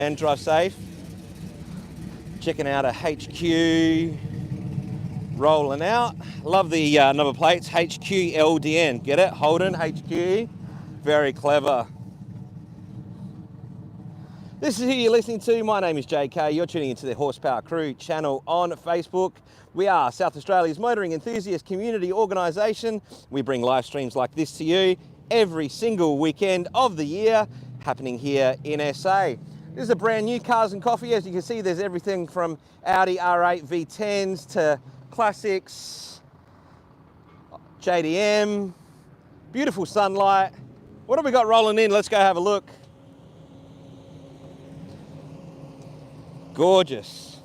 and drive safe. Checking out a HQ, rolling out. Love the number plates, HQLDN. Get it? Holden HQ. Very clever. This is who you're listening to. My name is JK. You're tuning into the Horsepower Crew channel on Facebook. We are South Australia's motoring enthusiast community organisation. We bring live streams like this to you every single weekend of the year, happening here in SA. This is a brand new Cars and Coffee. As you can see, there's everything from Audi R8 V10s to classics, JDM, beautiful sunlight. What have we got rolling in? Let's go have a look. Gorgeous.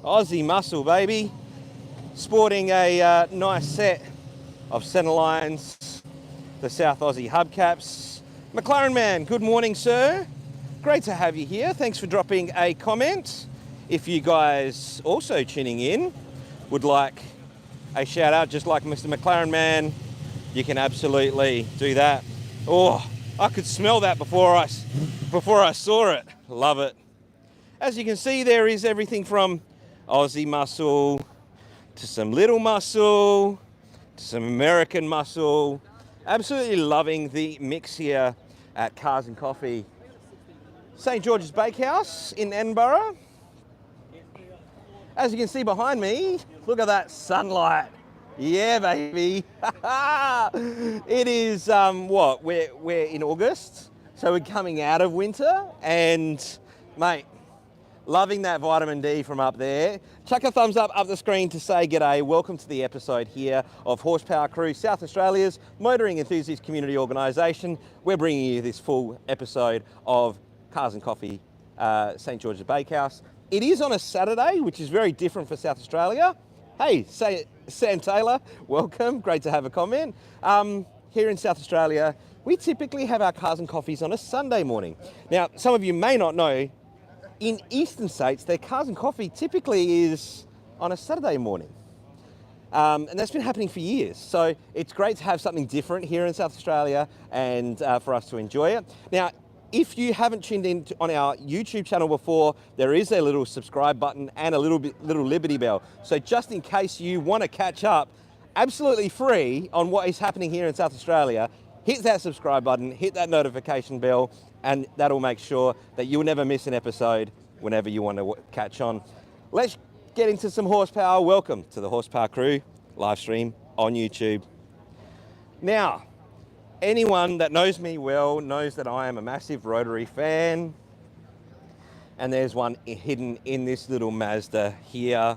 Aussie muscle, baby. Sporting a nice set of centerlines, the South Aussie hubcaps. McLaren man, good morning, sir. Great to have you here. Thanks for dropping a comment. If you guys also tuning in would like a shout out just like Mr. McLaren man, you can absolutely do that. Oh, I could smell that before I saw it. Love it. As you can see, there is everything from Aussie muscle to some little muscle to some American muscle. Absolutely loving the mix here at Cars and Coffee. St. George's Bakehouse in Edinburgh. As you can see behind me, look at that sunlight. Yeah, baby. It is, what, we're in August, so we're coming out of winter, and mate, loving that vitamin D from up there. Chuck a thumbs up the screen to say g'day. Welcome to the episode here of Horsepower Crew, South Australia's motoring enthusiast community organisation. We're bringing you this full episode of Cars and Coffee, St. George's Bakehouse. It is on a Saturday, which is very different for South Australia. Hey, Sam Taylor, welcome. Great to have a comment. Here in South Australia, we typically have our Cars and Coffees on a Sunday morning. Now, some of you may not know, in eastern states, their Cars and Coffee typically is on a Saturday morning. And that's been happening for years. So it's great to have something different here in South Australia and for us to enjoy it. Now, if you haven't tuned in on our YouTube channel before, there is a little subscribe button and a little Liberty Bell. So just in case you want to catch up absolutely free on what is happening here in South Australia, hit that subscribe button, hit that notification bell, and that'll make sure that you'll never miss an episode whenever you want to catch on. Let's get into some horsepower. Welcome to the Horsepower Crew live stream on YouTube. Now, anyone that knows me well knows that I am a massive rotary fan, and there's one hidden in this little Mazda here.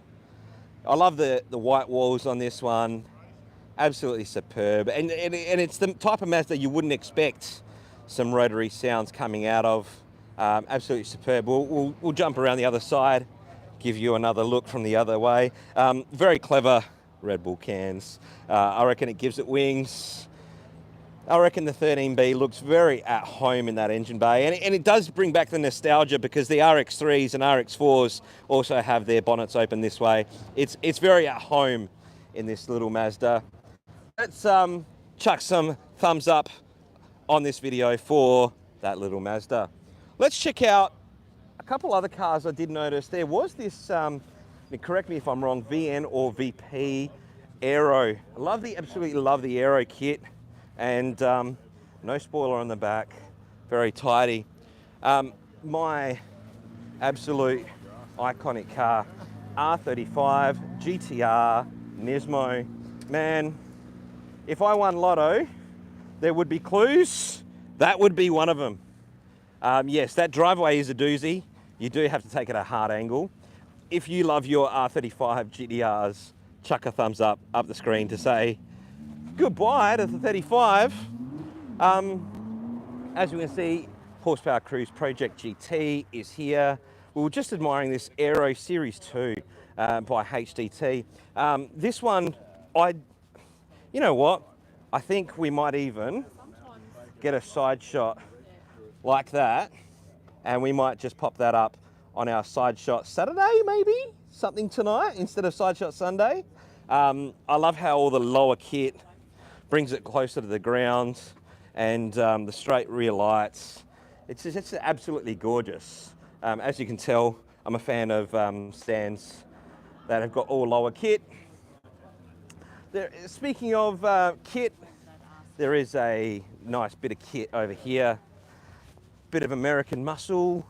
I love the white walls on this one. Absolutely superb, and it's the type of Mazda you wouldn't expect some rotary sounds coming out of. Absolutely superb. We'll jump around the other side, give you another look from the other way. Very clever Red Bull cans. I reckon it gives it wings. I reckon the 13B looks very at home in that engine bay, and it does bring back the nostalgia because the RX3s and RX4s also have their bonnets open this way. It's very at home in this little Mazda. Let's chuck some thumbs up on this video for that little Mazda. Let's check out a couple other cars I did notice. There was this, correct me if I'm wrong, VN or VP Aero. Absolutely love the Aero kit, and no spoiler on the back, very tidy. My absolute iconic car, R35 GTR Nismo. Man, if I won Lotto, there would be clues. That would be one of them. Yes, that driveway is a doozy. You do have to take it at a hard angle. If you love your R35 GTRs, chuck a thumbs up the screen to say goodbye to the 35. As you can see, Horsepower Cruise Project GT is here. We were just admiring this Aero Series 2 by HDT. This one, you know what? I think we might even get a side shot like that, and we might just pop that up on our side shot Saturday, maybe? Something tonight instead of side shot Sunday. I love how all the lower kit brings it closer to the ground, and the straight rear lights. It's absolutely gorgeous. As you can tell, I'm a fan of stands that have got all lower kit. Speaking of kit, there is a nice bit of kit over here. Bit of American muscle,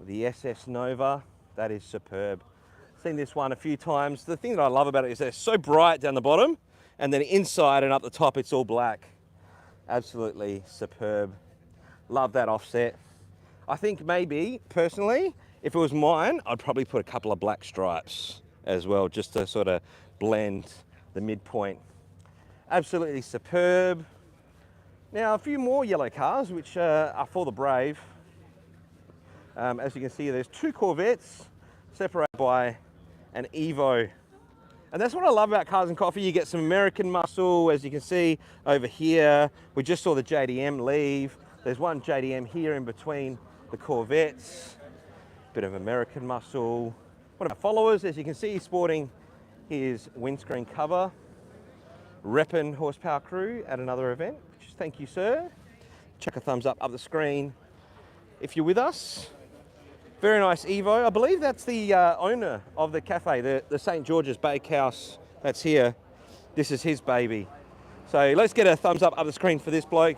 the SS Nova. That is superb. Seen this one a few times. The thing that I love about it is that it's so bright down the bottom, and then inside and up the top it's all black. Absolutely superb. Love that offset. I think maybe, personally, if it was mine, I'd probably put a couple of black stripes as well, just to sort of blend the midpoint. Absolutely superb. Now, a few more yellow cars, which are for the brave. As you can see, there's two Corvettes separated by an Evo. And that's what I love about Cars and Coffee. You get some American muscle, as you can see over here. We just saw the JDM leave. There's one JDM here in between the Corvettes. Bit of American muscle. One of our followers, as you can see, he's sporting his windscreen cover. Reppin' Horsepower Crew at another event. Thank you, sir. Chuck a thumbs up the screen if you're with us. Very nice Evo. I believe that's the owner of the cafe, the St. George's Bakehouse that's here. This is his baby. So let's get a thumbs up the screen for this bloke.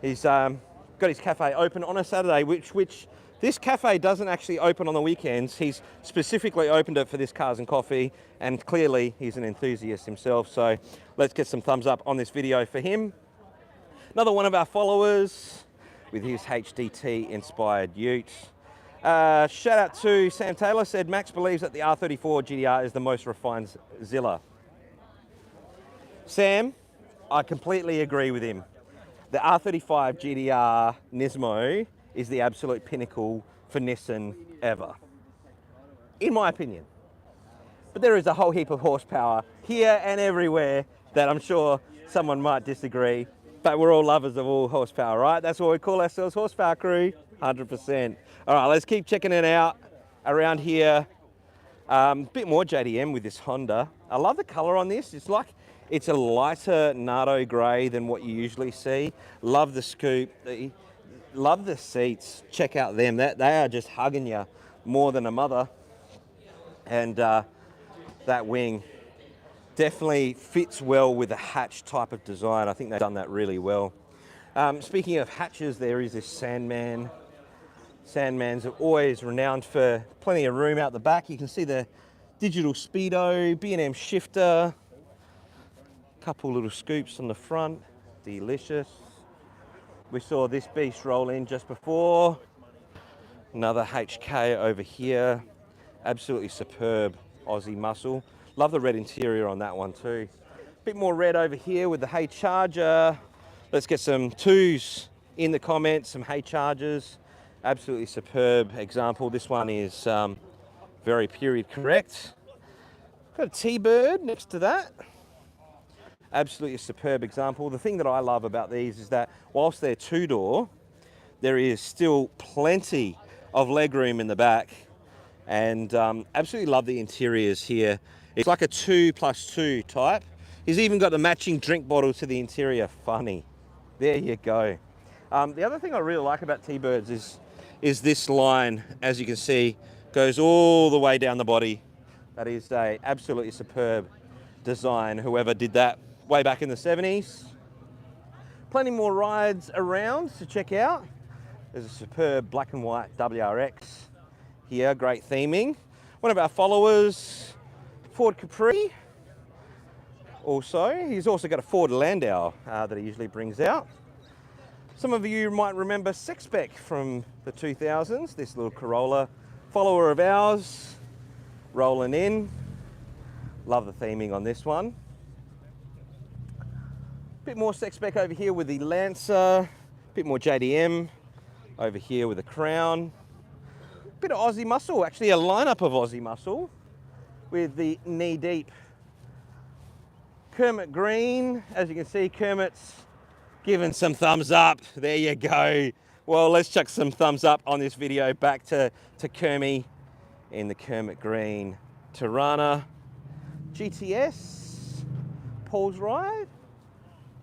He's got his cafe open on a Saturday, which this cafe doesn't actually open on the weekends. He's specifically opened it for this Cars and Coffee, and clearly he's an enthusiast himself. So let's get some thumbs up on this video for him. Another one of our followers with his HDT inspired ute. Shout out to Sam Taylor, said Max believes that the R34 GTR is the most refined Zilla. Sam, I completely agree with him. The R35 GTR Nismo is the absolute pinnacle for Nissan ever, in my opinion. But there is a whole heap of horsepower here and everywhere that I'm sure someone might disagree, but we're all lovers of all horsepower, right? That's what we call ourselves, Horsepower Crew, 100%. All right, let's keep checking it out around here. Bit more JDM with this Honda. I love the color on this. It's a lighter Nardo gray than what you usually see. Love the scoop. Love the seats. Check out them. They are just hugging you more than a mother. And that wing definitely fits well with a hatch type of design. I think they've done that really well. Speaking of hatches, there is this Sandman. Sandmans are always renowned for plenty of room out the back. You can see the digital speedo, B&M shifter, couple little scoops on the front. Delicious. We saw this beast roll in just before. Another HK over here. Absolutely superb Aussie muscle. Love the red interior on that one too. Bit more red over here with the Hey Charger. Let's get some twos in the comments, some Hey Chargers. Absolutely superb example. This one is very period correct. Got a T-Bird next to that. Absolutely superb example. The thing that I love about these is that whilst they're two-door, there is still plenty of legroom in the back, and absolutely love the interiors here. It's like a 2+2 type. He's even got the matching drink bottle to the interior. Funny. There you go. The other thing I really like about T-Birds is this line, as you can see, goes all the way down the body. That is a absolutely superb design, whoever did that way back in the 70s. Plenty more rides around to check out. There's a superb black and white WRX here, great theming. One of our followers, Ford Capri. Also, he's also got a Ford Landau that he usually brings out. Some of you might remember Sexspec from the 2000s, this little Corolla. Follower of ours, rolling in. Love the theming on this one. Bit more Sexspec over here with the Lancer. Bit more JDM over here with the Crown. Bit of Aussie muscle, actually a lineup of Aussie muscle with the knee-deep Kermit green. As you can see, Kermit's giving some thumbs up. There you go. Well, let's chuck some thumbs up on this video back to Kermie in the Kermit green Tirana GTS. Paul's ride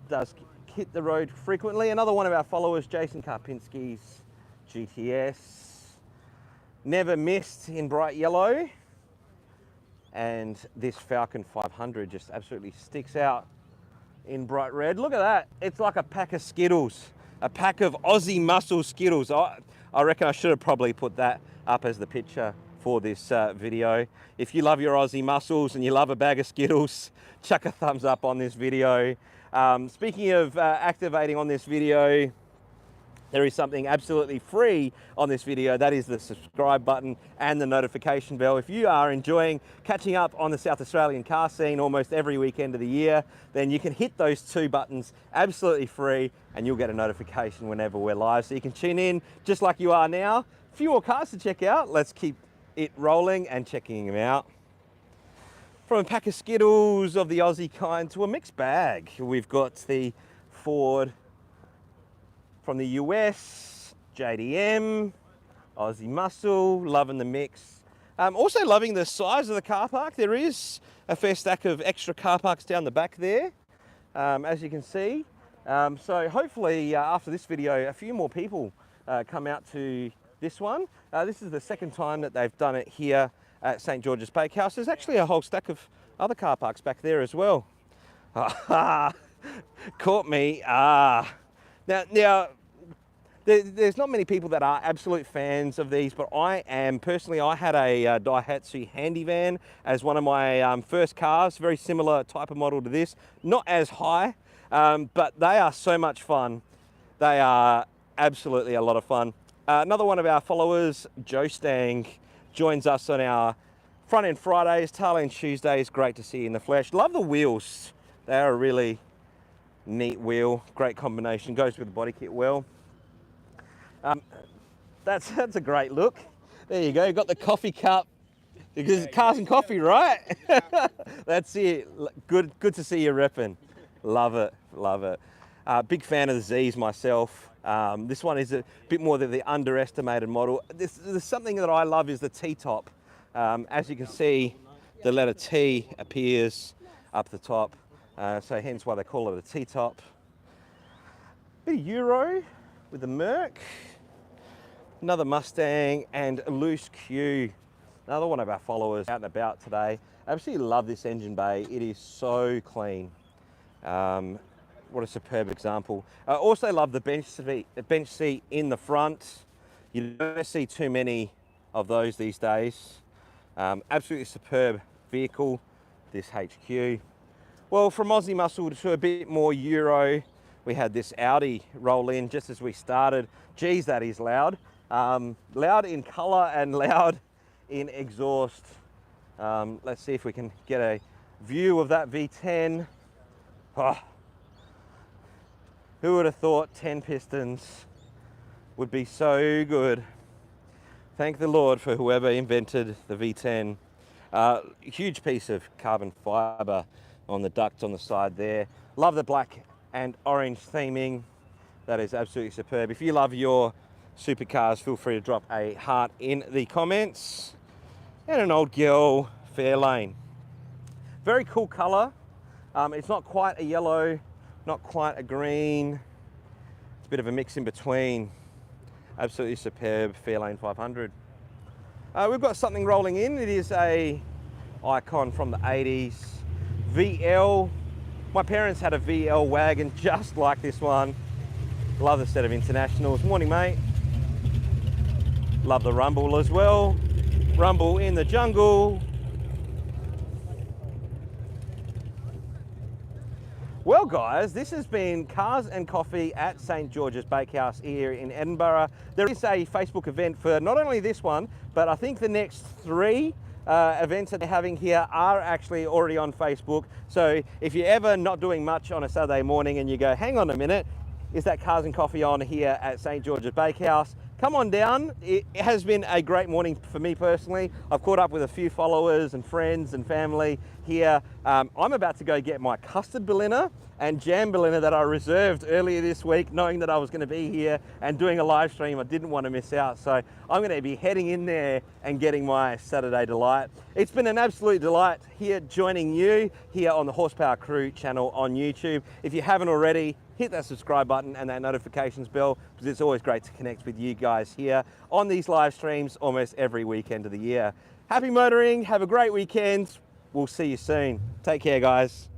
does hit the road frequently. Another one of our followers, Jason Karpinski's GTS. Never Missed in bright yellow. And this Falcon 500 just absolutely sticks out in bright red. Look at that. It's like a pack of Skittles, a pack of Aussie muscle Skittles. I reckon I should have probably put that up as the picture for this video. If you love your Aussie muscles and you love a bag of Skittles, chuck a thumbs up on this video. Speaking of activating on this video, there is something absolutely free on this video. That is the subscribe button and the notification bell. If you are enjoying catching up on the South Australian car scene almost every weekend of the year, then you can hit those two buttons absolutely free and you'll get a notification whenever we're live. So you can tune in just like you are now. A few more cars to check out. Let's keep it rolling and checking them out. From a pack of Skittles of the Aussie kind to a mixed bag. We've got the Ford from the US, JDM, Aussie Muscle, loving the mix. Also loving the size of the car park. There is a fair stack of extra car parks down the back there, as you can see. So hopefully after this video, a few more people come out to this one. This is the second time that they've done it here at St. George's Bakehouse. There's actually a whole stack of other car parks back there as well. Caught me. Now, there's not many people that are absolute fans of these, but I am personally. I had a Daihatsu Handyvan as one of my first cars, very similar type of model to this, not as high, but they are so much fun. They are absolutely a lot of fun. Another one of our followers, Joe Stang, joins us on our Front End Fridays, Tail End Tuesdays. Great to see you in the flesh. Love the wheels. They are a really neat wheel, great combination, goes with the body kit well. That's a great look. There you go, you've got the coffee cup, because it's cars and coffee, right? That's it. Good to see you repping. Love it, love it. Big fan of the Z's myself. This one is a bit more than the underestimated model. There's something that I love is the T-top. As you can see, the letter T appears up the top. So hence why they call it a T-top. Bit of Euro with the Merc. Another Mustang and a loose Q. Another one of our followers out and about today. I absolutely love this engine bay. It is so clean. What a superb example. I also love the bench seat in the front. You don't see too many of those these days. Absolutely superb vehicle, this HQ. Well, from Aussie Muscle to a bit more Euro, we had this Audi roll in just as we started. Geez, that is loud. Loud in colour and loud in exhaust. Let's see if we can get a view of that V10. Oh, who would have thought 10 pistons would be so good? Thank the Lord for whoever invented the V10. Huge piece of carbon fibre on the duct on the side there. Love the black and orange theming. That is absolutely superb. If you love your supercars, feel free to drop a heart in the comments. And an old girl Fairlane. Very cool color. It's not quite a yellow, not quite a green. It's a bit of a mix in between. Absolutely superb Fairlane 500. We've got something rolling in. It is a icon from the 80s. VL. My parents had a VL wagon just like this one. Love the set of internationals. Morning, mate. Love the rumble as well. Rumble in the jungle. Well, guys, this has been Cars and Coffee at St. George's Bakehouse here in Edinburgh. There is a Facebook event for not only this one, but I think the next 3 events that they're having here are actually already on Facebook. So if you're ever not doing much on a Saturday morning and you go, hang on a minute, is that Cars and Coffee on here at St. George's Bakehouse? Come on down. It has been a great morning for me personally. I've caught up with a few followers and friends and family here I'm about to go get my custard Berliner and jam Berliner that I reserved earlier this week, knowing that I was going to be here and doing a live stream. I didn't want to miss out. So I'm going to be heading in there and getting my Saturday delight. It's been an absolute delight here joining you here on the Horsepower Crew channel on YouTube. If you haven't already, hit that subscribe button and that notifications bell, because it's always great to connect with you guys here on these live streams almost every weekend of the year. Happy motoring, have a great weekend. We'll see you soon. Take care, guys.